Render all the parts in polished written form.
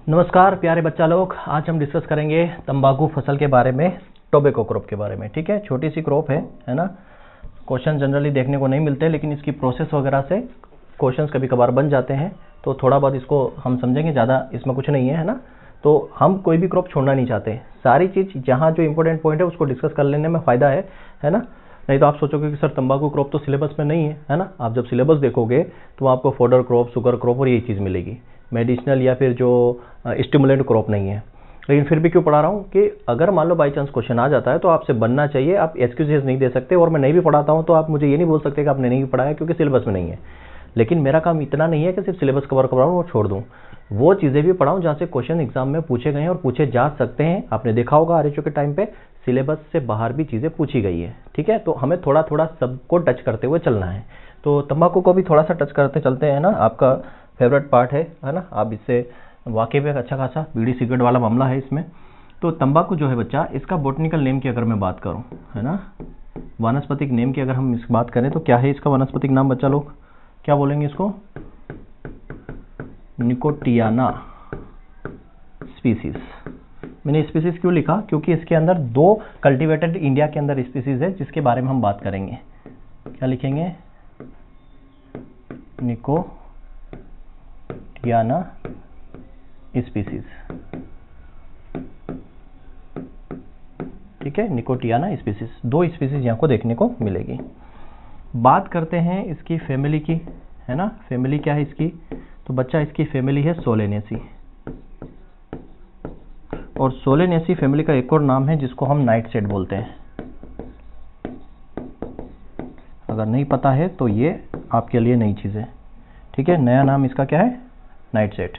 नमस्कार प्यारे बच्चा लोग, आज हम डिस्कस करेंगे तंबाकू फसल के बारे में, टोबैको क्रॉप के बारे में। ठीक है, छोटी सी क्रॉप है ना। क्वेश्चन जनरली देखने को नहीं मिलते, लेकिन इसकी प्रोसेस वगैरह से क्वेश्चंस कभी कभार बन जाते हैं, तो थोड़ा बहुत इसको हम समझेंगे, ज़्यादा इसमें कुछ नहीं है ना। तो हम कोई भी क्रॉप छोड़ना नहीं चाहते, सारी चीज़ जहाँ जो इंपॉर्टेंट पॉइंट है उसको डिस्कस कर लेने में फ़ायदा है ना। नहीं तो आप सोचोगे कि सर तंबाकू क्रॉप तो सिलेबस में नहीं है ना। आप जब सिलेबस देखोगे तो आपको फोडर क्रॉप, शुगर क्रॉप और यही चीज़ मिलेगी, मेडिसिनल या फिर जो स्टिमुलेंट क्रॉप नहीं है। लेकिन फिर भी क्यों पढ़ा रहा हूँ कि अगर मान लो बाई चांस क्वेश्चन आ जाता है तो आपसे बनना चाहिए। आप एक्सक्यूजेस नहीं दे सकते, और मैं नहीं भी पढ़ाता हूँ तो आप मुझे ये नहीं बोल सकते कि आपने नहीं पढ़ाया क्योंकि सिलेबस में नहीं है। लेकिन मेरा काम इतना नहीं है कि सिर्फ सिलेबस कवर कराऊँ और छोड़ दूँ, वो चीज़ें भी पढ़ाऊँ जहाँ से क्वेश्चन एग्जाम में पूछे गए हैं और पूछे जा सकते हैं। आपने देखा होगा आरएचओ के टाइम पे सिलेबस से बाहर भी चीज़ें पूछी गई है। ठीक है, तो हमें थोड़ा थोड़ा सबको टच करते हुए चलना है। तो तंबाकू को भी थोड़ा सा टच करते चलते हैं ना। आपका फेवरेट पार्ट है ना। आप इससे वाकई में अच्छा खासा बीड़ी सिगरेट वाला मामला है इसमें। तो तंबाकू जो है बच्चा, इसका बोटनिकल नेम की अगर मैं बात करूं, है ना, वानस्पतिक नेम की अगर हम इस बात करें तो क्या है इसका वानस्पतिक नाम बच्चा लोग? क्या बोलेंगे इसको? Nicotiana species. मैंने स्पीसीज क्यों लिखा? क्योंकि इसके अंदर दो कल्टीवेटेड इंडिया के अंदर स्पीसीज है जिसके बारे में हम बात करेंगे। क्या लिखेंगे? Nicotiana species. ठीक है, निकोटियाना स्पीसीज, दो स्पीसीज यहाँ को देखने को मिलेगी। बात करते हैं इसकी फैमिली की, है ना। फैमिली क्या है इसकी? तो बच्चा इसकी फैमिली है सोलेनेसी, और सोलेनेसी फैमिली का एक और नाम है जिसको हम नाइटशेड बोलते हैं। अगर नहीं पता है तो ये आपके लिए नई चीज़ है। ठीक है, नया नाम इसका क्या है? नाइटशेड।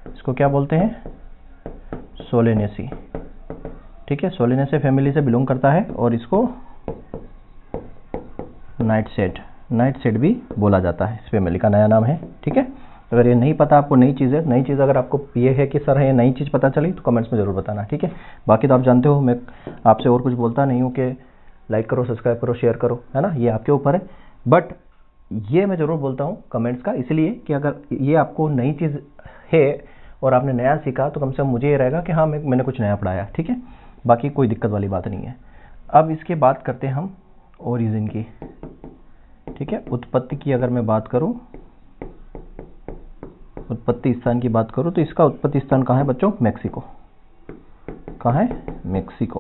इसको क्या बोलते हैं? सोलेनेसी। ठीक है, सोलेनेसी फैमिली से बिलोंग करता है और इसको नाइटशेड भी बोला जाता है। इस फैमिली का नया नाम है। ठीक है, अगर ये नहीं पता आपको, नई चीज़ है, नई चीज़ अगर आपको ये है कि सर है ये नई चीज़ पता चली तो कमेंट्स में ज़रूर बताना। ठीक है, बाकी तो आप जानते हो मैं आपसे और कुछ बोलता नहीं हूँ कि लाइक करो, सब्सक्राइब करो, शेयर करो, है ना, ये आपके ऊपर है। बट ये मैं ज़रूर बोलता हूँ कमेंट्स का, इसलिए कि अगर ये आपको नई चीज़ है और आपने नया सीखा तो कम से कम मुझे ये रहेगा कि हाँ मैंने कुछ नया पढ़ाया। ठीक है, बाकी कोई दिक्कत वाली बात नहीं है। अब इसके बात करते हैं हम ओरिजिन की। ठीक है, उत्पत्ति की अगर मैं बात करूं, उत्पत्ति स्थान की बात करूं, तो इसका उत्पत्ति स्थान कहाँ है बच्चों? मेक्सिको। कहाँ है? मेक्सिको।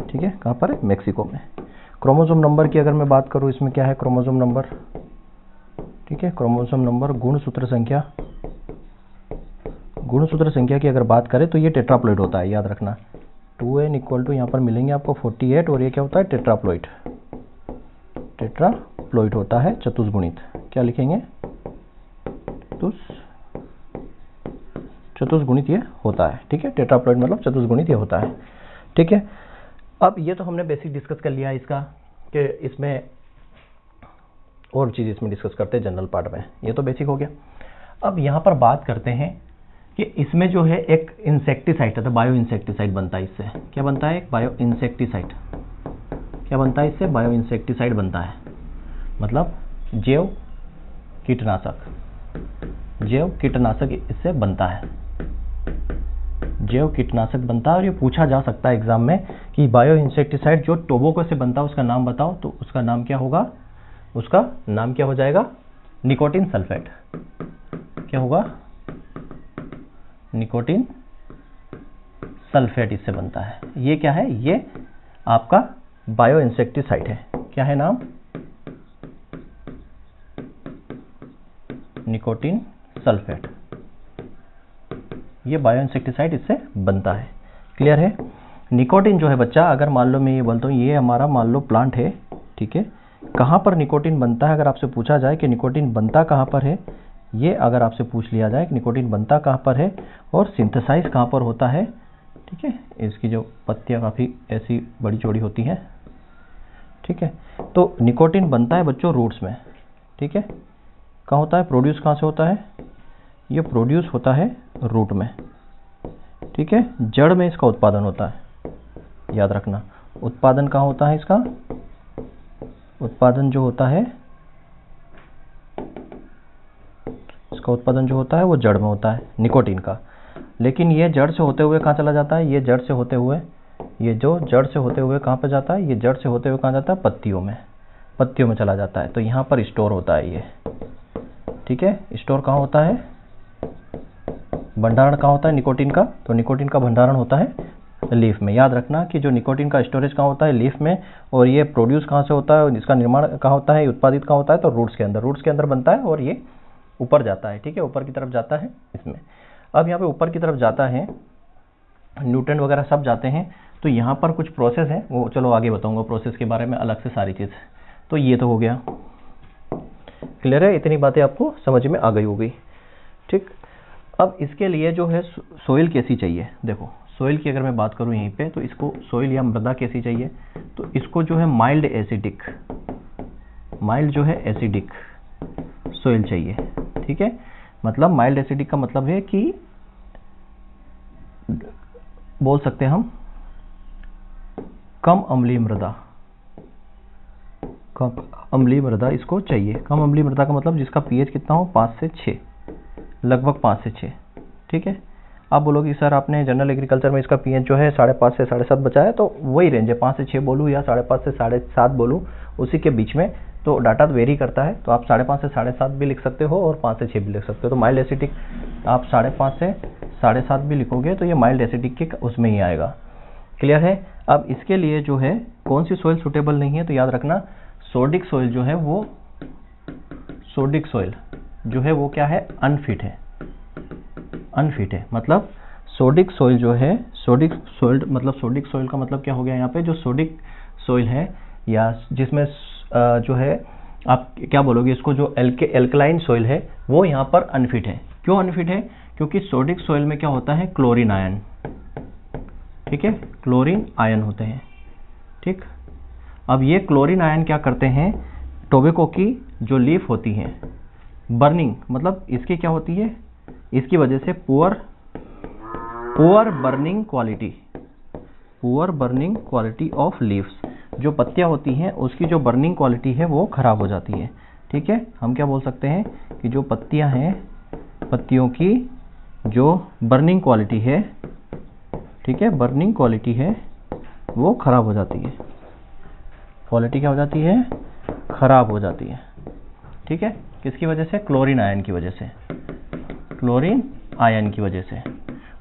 ठीक है, कहाँ पर है? मेक्सिको में। क्रोमोसोम नंबर की अगर मैं बात करूं, इसमें क्या है? Chromosome number. ठीक है, क्रोमोसोम नंबर, गुणसूत्र संख्या। गुणसूत्र संख्या की अगर बात करें तो ये टेट्राप्लॉइड होता है, याद रखना। 2n इक्वल टू यहाँ पर मिलेंगे आपको 48, और ये क्या होता है? टेट्राप्लॉइड। टेट्राप्लॉइड होता है चतुष्गुणित। क्या लिखेंगे? चतुष्गुणित ये होता है। ठीक है, टेट्राप्लॉइड मतलब चतुष्गुणित ये होता है। ठीक है, अब ये तो हमने बेसिक डिस्कस कर लिया इसका, कि इसमें और चीज़ इसमें डिस्कस करते हैं जनरल पार्ट में, ये तो बेसिक हो गया। अब यहाँ पर बात करते हैं कि इसमें जो है एक इंसेक्टिसाइड है, तो बायो इंसेक्टिसाइड बनता है इससे। क्या बनता है? एक बायो इंसेक्टिसाइड। क्या बनता है इससे? बायो इंसेक्टिसाइड बनता है, मतलब जैव कीटनाशक। जैव कीटनाशक इससे बनता है, जैव कीटनाशक बनता है। और ये पूछा जा सकता है एग्जाम में कि बायो इंसेक्टिसाइड जो टोबैको से बनता है उसका नाम बताओ, तो उसका नाम क्या होगा? उसका नाम क्या हो जाएगा? Nicotine sulphate. क्या होगा? निकोटीन सल्फेट इससे बनता है। ये क्या है? ये आपका बायो इंसेक्टिसाइड है। क्या है नाम? Nicotine sulphate. ये बायो इंसेक्टिसाइड इससे बनता है। क्लियर है? निकोटीन जो है बच्चा, अगर मान लो मैं ये बोलता हूँ ये हमारा मान लो प्लांट है। ठीक है, कहाँ पर निकोटीन बनता है? अगर आपसे पूछा जाए कि निकोटीन बनता कहाँ पर है, ये अगर आपसे पूछ लिया जाए कि निकोटीन बनता कहाँ पर है और सिंथेसाइज कहाँ पर होता है। ठीक है, इसकी जो पत्तियाँ काफ़ी ऐसी बड़ी चौड़ी होती हैं। ठीक है, तो निकोटीन बनता है बच्चों रूट्स में। ठीक है, कहाँ होता है? प्रोड्यूस कहाँ से होता है? ये प्रोड्यूस होता है रूट में। ठीक है, जड़ में इसका उत्पादन होता है, याद रखना। उत्पादन कहाँ होता है इसका? उत्पादन जो होता है इसका उत्पादन जो होता है वो जड़ में होता है, निकोटीन का। लेकिन ये जड़ से होते हुए कहाँ चला जाता है, ये जड़ से होते हुए, ये जो जड़ से होते हुए कहाँ पे जाता है, ये जड़ से होते हुए कहाँ जाता है, पत्तियों में चला जाता है। तो यहाँ पर स्टोर होता है ये, ठीक है। स्टोर कहाँ होता है, भंडारण कहाँ होता है निकोटीन का, तो निकोटीन का भंडारण होता है लीफ में। याद रखना कि जो निकोटीन का स्टोरेज कहाँ होता है, लीफ में, और ये प्रोड्यूस कहाँ से होता है, इसका निर्माण कहाँ होता है, उत्पादित कहाँ होता है, तो रूट्स के अंदर बनता है और ये ऊपर जाता है, ठीक है, ऊपर की तरफ जाता है इसमें। अब यहाँ पे ऊपर की तरफ जाता है, न्यूट्रिएंट वगैरह सब जाते हैं। तो यहाँ पर कुछ प्रोसेस है, वो चलो आगे बताऊंगा प्रोसेस के बारे में अलग से सारी चीज़। तो ये तो हो गया, क्लियर है, इतनी बातें आपको समझ में आ गई होगी, ठीक। अब इसके लिए जो है सोइल कैसी चाहिए, देखो सोइल की अगर मैं बात करूँ यहीं पे, तो इसको सोइल या मृदा कैसी चाहिए, तो इसको जो है माइल्ड जो है एसिडिक सोइल चाहिए, ठीक है। मतलब माइल्ड एसिडिक का मतलब है कि बोल सकते हैं हम कम अम्लीय मृदा इसको चाहिए। कम अम्लीय मृदा का मतलब जिसका पीएच कितना हो, 5 से 6, लगभग 5 से 6, ठीक है। आप बोलोगे सर आपने जनरल एग्रीकल्चर में इसका पीएच जो है 5.5 से 7.5 बताया, तो वही रेंज है, 5 से 6 बोलूँ या 5.5 से 7.5 बोलूँ, उसी के बीच में। तो डाटा वेरी करता है, तो आप 5.5 से 7.5 भी लिख सकते हो और 5 से 6 भी लिख सकते हो। तो माइल्ड एसिडिक आप 5.5 से 7.5 भी लिखोगे तो ये माइल्ड एसिडिक के उसमें ही आएगा, क्लियर है। अब इसके लिए जो है कौन सी सोइल सुटेबल नहीं है, तो याद रखना सोडिक सोइल जो है वो, सोडिक सोइल जो है वो क्या है, अनफिट है। मतलब सोडिक सोइल जो है, सोडिक सोइल का मतलब क्या हो गया, यहाँ पे जो सोडिक सोइल है या जिसमें जो है आप क्या बोलोगे इसको, जो एल्कलाइन सोइल है, वो यहाँ पर अनफिट है। क्यों अनफिट है, क्योंकि सोडिक सोइल में क्या होता है, क्लोरीन आयन, ठीक है, क्लोरीन आयन होते हैं, ठीक। अब ये क्लोरीन आयन क्या करते हैं, टोबैको की जो लीफ होती है, बर्निंग मतलब इसकी क्या होती है, इसकी वजह से poor burning quality of leaves, जो पत्तियां होती हैं उसकी जो बर्निंग क्वालिटी है वो खराब हो जाती है, ठीक है। हम क्या बोल सकते हैं कि जो पत्तियां हैं, पत्तियों की जो बर्निंग क्वालिटी है, ठीक है, बर्निंग क्वालिटी है वो खराब हो जाती है। क्वालिटी क्या हो जाती है, खराब हो जाती है, ठीक है। किसकी वजह से, क्लोरीन आयन की वजह से, क्लोरीन आयन की वजह से।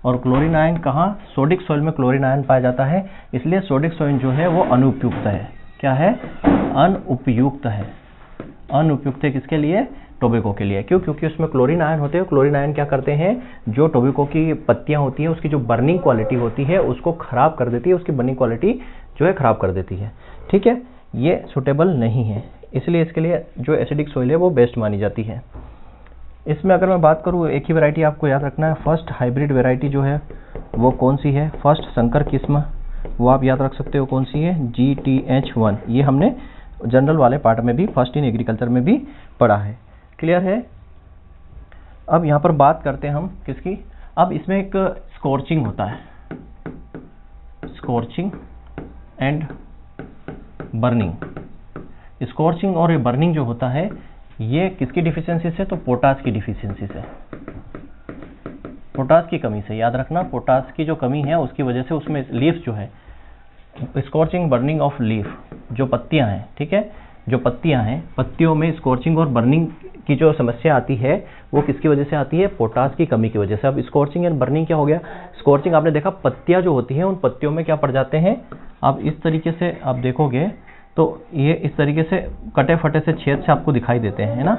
और क्लोरीन आयन कहाँ, सोडिक सोइल में क्लोरीन आयन पाया जाता है, इसलिए सोडिक सोइल जो है वो अनुपयुक्त है। क्या है, अनुपयुक्त है। अनुपयुक्त है किसके लिए, टोबैको के लिए। क्यों, क्योंकि उसमें क्लोरीन आयन होते हैं। क्लोरीन आयन क्या करते हैं, जो टोबैको की पत्तियां होती हैं उसकी जो बर्निंग क्वालिटी होती है उसको खराब कर देती है, उसकी बर्निंग क्वालिटी जो है खराब कर देती है, ठीक है। ये सुटेबल नहीं है, इसलिए इसके लिए जो एसिडिक सोइल है वो बेस्ट मानी जाती है। इसमें अगर मैं बात करूँ, एक ही वैरायटी आपको याद रखना है, फर्स्ट हाइब्रिड वैरायटी जो है वो कौन सी है, फर्स्ट संकर किस्म, वो आप याद रख सकते हो कौन सी है, GTH1। ये हमने जनरल वाले पार्ट में भी, फर्स्ट इन एग्रीकल्चर में भी पढ़ा है, क्लियर है। अब यहाँ पर बात करते हैं हम किसकी, अब इसमें एक स्कॉर्चिंग होता है, स्कॉर्चिंग एंड बर्निंग। स्कॉर्चिंग और बर्निंग जो होता है ये किसकी डिफिशियंसी से, तो पोटास की डिफिशियंसी से, पोटास की कमी से। याद रखना पोटास की जो कमी है उसकी वजह से उसमें लीफ जो है, स्कॉर्चिंग बर्निंग ऑफ लीफ, जो पत्तियां हैं, ठीक है, जो पत्तियां हैं, पत्तियों में स्कॉर्चिंग और बर्निंग की जो समस्या आती है वो किसकी वजह से आती है, पोटास की कमी की वजह से। अब स्कॉर्चिंग एंड बर्निंग क्या हो गया, स्कॉर्चिंग आपने देखा पत्तियां जो होती हैं उन पत्तियों में क्या पड़ जाते हैं, आप इस तरीके से आप देखोगे तो ये इस तरीके से कटे फटे से छेद से आपको दिखाई देते हैं, है ना,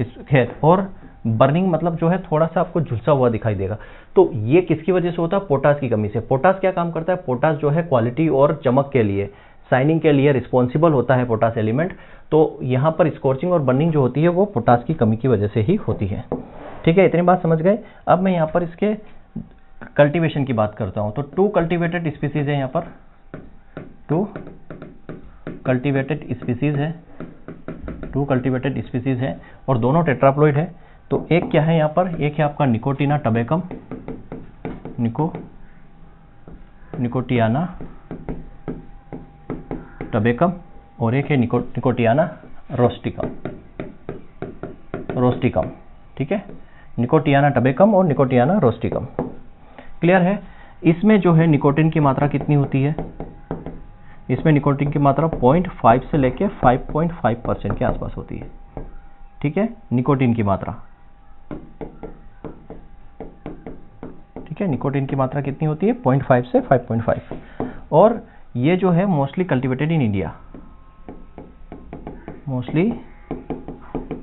इस खेत। और बर्निंग मतलब जो है थोड़ा सा आपको झुलसा हुआ दिखाई देगा। तो ये किसकी वजह से होता है, पोटास की कमी से। पोटास क्या काम करता है, पोटास जो है क्वालिटी और चमक के लिए, शाइनिंग के लिए रिस्पॉन्सिबल होता है पोटास एलिमेंट। तो यहाँ पर स्कॉर्चिंग और बर्निंग जो होती है वो पोटास की कमी की वजह से ही होती है, ठीक है। इतनी बात समझ गए। अब मैं यहाँ पर इसके कल्टीवेशन की बात करता हूँ। तो 2 कल्टीवेटेड स्पीसीज है, यहाँ पर 2 कल्टीवेटेड स्पीसीज है, 2 कल्टीवेटेड स्पीसीज है और दोनों टेट्राप्लॉइड है। तो एक क्या है यहाँ पर, एक है आपका निकोटिना टबेकम, निकोटियाना टबेकम, और एक है निकोटियाना रोस्टिकम, ठीक है। निकोटियाना टबेकम और निकोटियाना रोस्टिकम। क्लियर है। इसमें जो है निकोटिन की मात्रा कितनी होती है, इसमें निकोटिन की मात्रा 0.5 से लेके 5.5% के आसपास होती है। ठीक है, निकोटिन की मात्रा, ठीक है, निकोटिन की मात्रा कितनी होती है, 0.5 से 5.5। और ये जो है mostly cultivated in India, mostly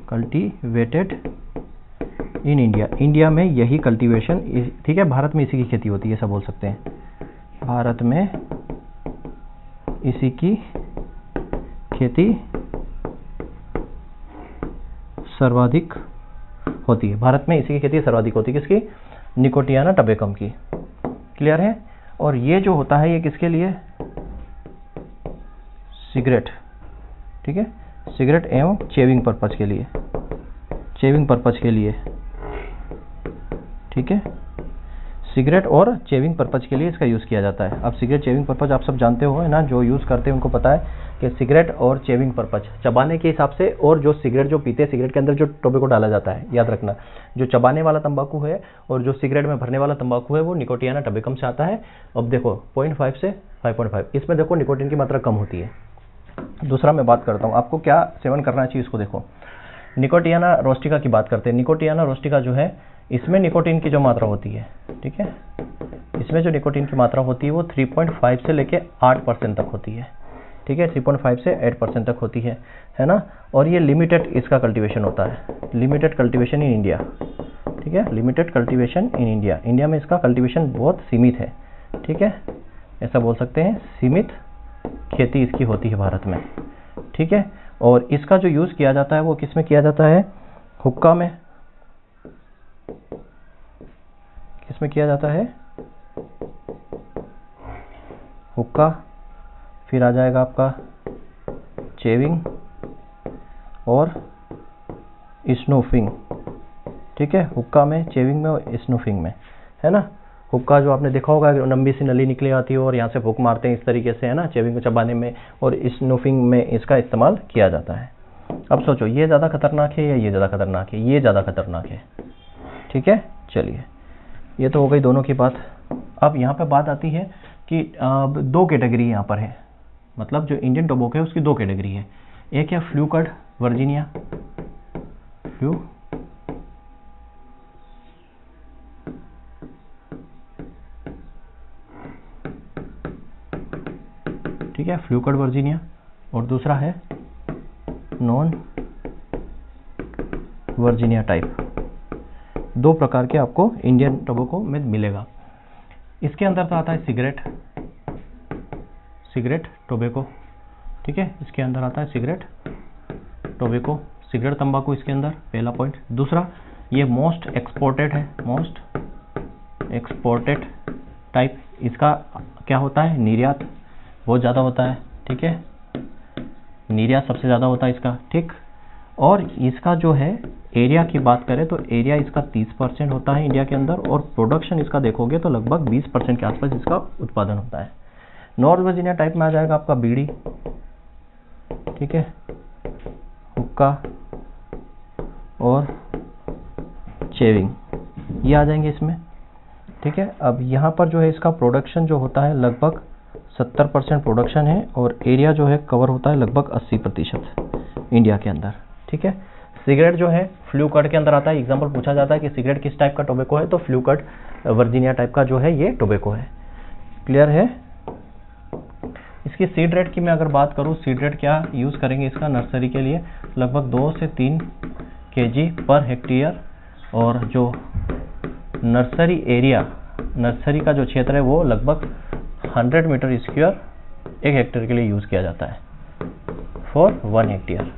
cultivated in India, India में यही कल्टीवेशन, ठीक है, भारत में इसी की खेती होती है, ऐसा बोल सकते हैं, भारत में इसी की खेती सर्वाधिक होती है, भारत में इसी की खेती सर्वाधिक होती है, किसकी, निकोटियाना टबेकम की। क्लियर है। और ये जो होता है ये किसके लिए, सिगरेट, ठीक है, सिगरेट एवं चेविंग पर्पज के लिए, चेविंग पर्पज के लिए, ठीक है, सिगरेट और चेविंग पर्पज के लिए इसका यूज़ किया जाता है। अब सिगरेट चेविंग पर्पज आप सब जानते हो है ना, जो यूज़ करते हैं उनको पता है कि सिगरेट और चेविंग पर्पज चबाने के हिसाब से, और जो सिगरेट जो पीते हैं सिगरेट के अंदर जो टोबैको डाला जाता है, याद रखना, जो चबाने वाला तंबाकू है और जो सिगरेट में भरने वाला तंबाकू है वो निकोटियाना टबेकम से आता है। अब देखो 0.5 से 5.5, इसमें देखो निकोटिन की मात्रा कम होती है। दूसरा मैं बात करता हूँ आपको क्या सेवन करना चाहिए, इसको देखो, निकोटियाना रोस्टिका की बात करते हैं। निकोटियाना रोस्टिका जो है इसमें निकोटिन की जो मात्रा होती है, ठीक है, इसमें जो निकोटिन की मात्रा होती है वो 3.5 से लेके 8% तक होती है, ठीक है, 3.5 से 8% तक होती है ना। और ये लिमिटेड इसका कल्टीवेशन होता है, लिमिटेड कल्टीवेशन इन इंडिया, ठीक है, limited cultivation in India, India में इसका कल्टीवेशन बहुत सीमित है, ठीक है, ऐसा बोल सकते हैं, सीमित खेती इसकी होती है भारत में, ठीक है। और इसका जो यूज़ किया जाता है वो किस में किया जाता है, हुक्का में, किस में किया जाता है, हुक्का, फिर आ जाएगा आपका चेविंग और स्नूफिंग, ठीक है, हुक्का में, चेविंग में और स्नूफिंग में, है ना। हुक्का जो आपने देखा होगा लंबी सी नली निकली आती है और यहाँ से फूंक मारते हैं इस तरीके से, है ना, चेविंग को चबाने में, और स्नूफिंग में इसका इस्तेमाल किया जाता है। अब सोचो ये ज़्यादा खतरनाक है या ये ज़्यादा खतरनाक है, ये ज़्यादा खतरनाक है, ठीक है। चलिए ये तो हो गई दोनों की बात। अब यहाँ पे बात आती है कि दो कैटेगरी यहाँ पर है, मतलब जो इंडियन टोबैको है उसकी दो कैटेगरी है, एक है फ्लू कट वर्जीनिया, फ्लू ठीक है, फ्लू कट वर्जीनिया, और दूसरा है नॉन वर्जीनिया टाइप। दो प्रकार के आपको इंडियन टोबैको में मिलेगा। इसके अंदर तो आता है सिगरेट, सिगरेट टोबैको, ठीक है, इसके अंदर आता है सिगरेट टोबैको, सिगरेट तंबाकू इसके अंदर, पहला पॉइंट। दूसरा ये मोस्ट एक्सपोर्टेड है, मोस्ट एक्सपोर्टेड टाइप, इसका क्या होता है, निर्यात बहुत ज़्यादा होता है, ठीक है, निर्यात सबसे ज़्यादा होता है इसका, ठीक। और इसका जो है एरिया की बात करें तो एरिया इसका 30% होता है इंडिया के अंदर, और प्रोडक्शन इसका देखोगे तो लगभग 20% के आसपास इसका उत्पादन होता है। नॉर्थ वर्जीनिया टाइप में आ जाएगा आपका बीड़ी, ठीक है, हुक्का और चेविंग, ये आ जाएंगे इसमें, ठीक है। अब यहाँ पर जो है इसका प्रोडक्शन जो होता है लगभग 70% प्रोडक्शन है, और एरिया जो है कवर होता है लगभग 80% इंडिया के अंदर, ठीक है। सिगरेट जो है फ्लू कट के अंदर आता है। एग्जांपल पूछा जाता है कि सिगरेट किस टाइप का टोबैको है, तो फ्लू कट वर्जीनिया टाइप का जो है ये टोबैको है। क्लियर है। इसकी सीड रेट की मैं अगर बात करूँ, सीड रेट क्या यूज़ करेंगे इसका नर्सरी के लिए, लगभग 2 से 3 kg पर हेक्टेयर, और जो नर्सरी एरिया, नर्सरी का जो क्षेत्र है वो लगभग 100 मीटर स्क्वायर एक हेक्टेयर के लिए यूज़ किया जाता है, फॉर 1 हेक्टेयर।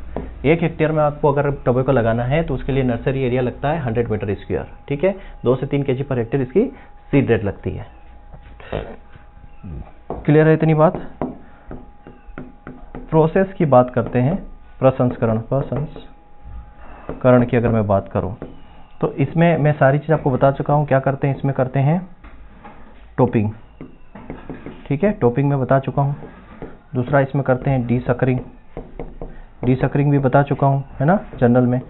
1 हेक्टेयर में आपको अगर टोबैको लगाना है तो उसके लिए नर्सरी एरिया लगता है 100 मीटर स्क्वायर, ठीक है। 2 से 3 kg पर हेक्टेयर इसकी सीड रेट लगती है। क्लियर है इतनी बात। प्रोसेस की बात करते हैं, प्रसंस्करण, प्रसंस्करण की अगर मैं बात करूं तो इसमें मैं सारी चीज़ आपको बता चुका हूं। क्या करते हैं इसमें, करते हैं टोपिंग, ठीक है, टोपिंग में बता चुका हूं। दूसरा इसमें करते हैं डीसकरिंग, डीसकरिंग भी बता चुका हूं, है ना, जनरल में।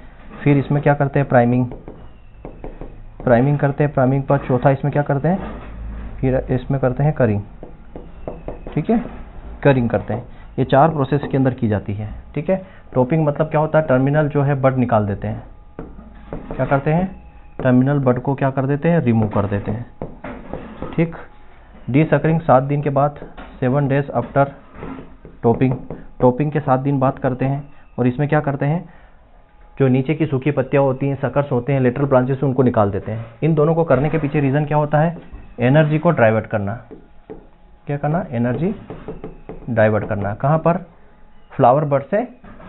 फिर इसमें क्या करते हैं, प्राइमिंग, प्राइमिंग करते हैं, प्राइमिंग पर चौथा इसमें क्या करते हैं, फिर इसमें करते हैं करिंग, ठीक है, करिंग करते हैं। ये 4 प्रोसेस के अंदर की जाती है, ठीक है। टॉपिंग मतलब क्या होता है, टर्मिनल जो है बड निकाल देते हैं, क्या करते हैं, टर्मिनल बड को क्या कर देते हैं, रिमूव कर देते हैं, ठीक। डीसकरिंग 7 दिन के बाद, 7 डेज आफ्टर टॉपिंग, टॉपिंग के 7 दिन बाद करते हैं। और इसमें क्या करते हैं, जो नीचे की सूखी पत्तियां होती हैं, सकर्स होते हैं, लेटरल ब्रांचेस, उनको निकाल देते हैं। इन दोनों को करने के पीछे रीज़न क्या होता है, एनर्जी को डाइवर्ट करना। क्या करना, एनर्जी डाइवर्ट करना। कहाँ पर, फ्लावर बड से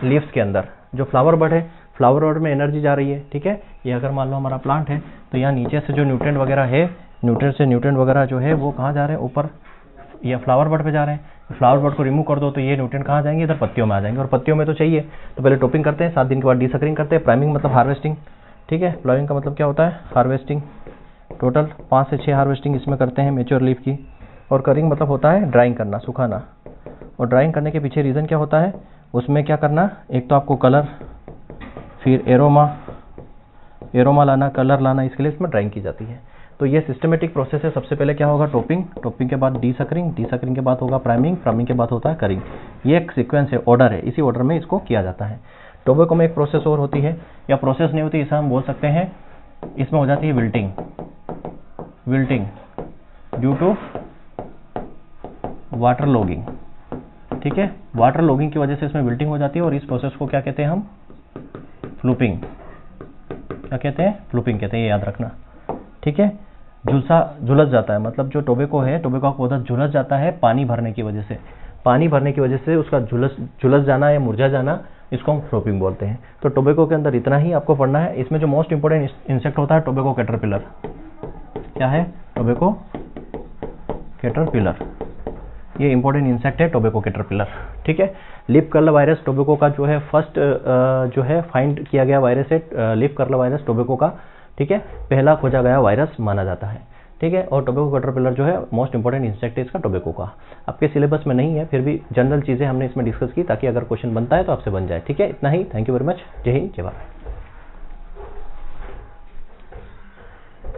लीव्स के अंदर। जो फ्लावर बड है, फ्लावर बड में एनर्जी जा रही है, ठीक है। ये अगर मान लो हमारा प्लांट है तो यहाँ नीचे से जो न्यूट्रिएंट वगैरह है, न्यूट्रिएंट से न्यूट्रिएंट वगैरह जो है वो कहाँ जा रहे हैं, ऊपर या फ्लावर बड पे जा रहे हैं। फ्लावर बड को रिमूव कर दो तो ये न्यूट्रिएंट कहाँ जाएंगे, इधर पत्तियों में आ जाएंगे, और पत्तियों में तो चाहिए। तो पहले टॉपिंग करते हैं, 7 दिन के बाद डीसकरिंग करते हैं। प्राइमिंग मतलब हार्वेस्टिंग, ठीक है। प्लाइंग का मतलब क्या होता है, हार्वेस्टिंग। टोटल 5 से 6 हार्वेस्टिंग इसमें करते हैं मैच्योर लीफ की। और करिंग मतलब होता है ड्राइंग करना, सुखाना। और ड्राइंग करने के पीछे रीज़न क्या होता है, उसमें क्या करना, एक तो आपको कलर, फिर एरोमा लाना, कलर लाना, इसके लिए इसमें ड्राइंग की जाती है। तो ये सिस्टमेटिक प्रोसेस है। सबसे पहले क्या होगा, टॉपिंग, टॉपिंग के बाद डीसकरिंग, डीसकरिंग के बाद होगा प्राइमिंग, प्राइमिंग के बाद होता है करिंग। ये एक सीक्वेंस है, ऑर्डर है, इसी ऑर्डर में इसको किया जाता है। टोबैको में एक प्रोसेस और होती है, या प्रोसेस नहीं होती, इसे हम बोल सकते हैं, इसमें हो जाती है wilting. Wilting due to water logging, ठीक है। वाटर लॉगिंग की वजह से इसमें विल्टिंग हो जाती है, और इस प्रोसेस को क्या कहते हैं हम, फ्लूपिंग। क्या कहते हैं, फ्लूपिंग कहते हैं, ये याद रखना, ठीक है। झुलस जाता है, मतलब जो टोबैको है, टोबैको का पौधा झुलस जाता है पानी भरने की वजह से। पानी भरने की वजह से उसका झुलस जाना या मुरझा जाना, इसको हम फ्लूपिंग बोलते हैं। तो टोबैको के अंदर इतना ही आपको पढ़ना है। इसमें जो मोस्ट इंपोर्टेंट इंसेक्ट होता है, टोबैको कैटरपिलर। क्या है, टोबैको कैटरपिलर, ये इंपॉर्टेंट इंसेक्ट है, टोबैको कैटरपिलर, ठीक है। लीफ कर्ल वायरस टोबैको का जो है फर्स्ट जो है फाइंड किया गया वायरस है, लीफ कर्ल वायरस टोबैको का, ठीक है, पहला खोजा गया वायरस माना जाता है, ठीक है। और टोबैको कैटरपिलर जो है मोस्ट इंपॉर्टेंट इंसेक्ट है इसका, टोबैको का। आपके सिलेबस में नहीं है, फिर भी जनरल चीज़ें हमने इसमें डिस्कस की ताकि अगर क्वेश्चन बनता है तो आपसे बन जाए, ठीक है। इतना ही, थैंक यू वेरी मच, जय हिंद, जय भारत।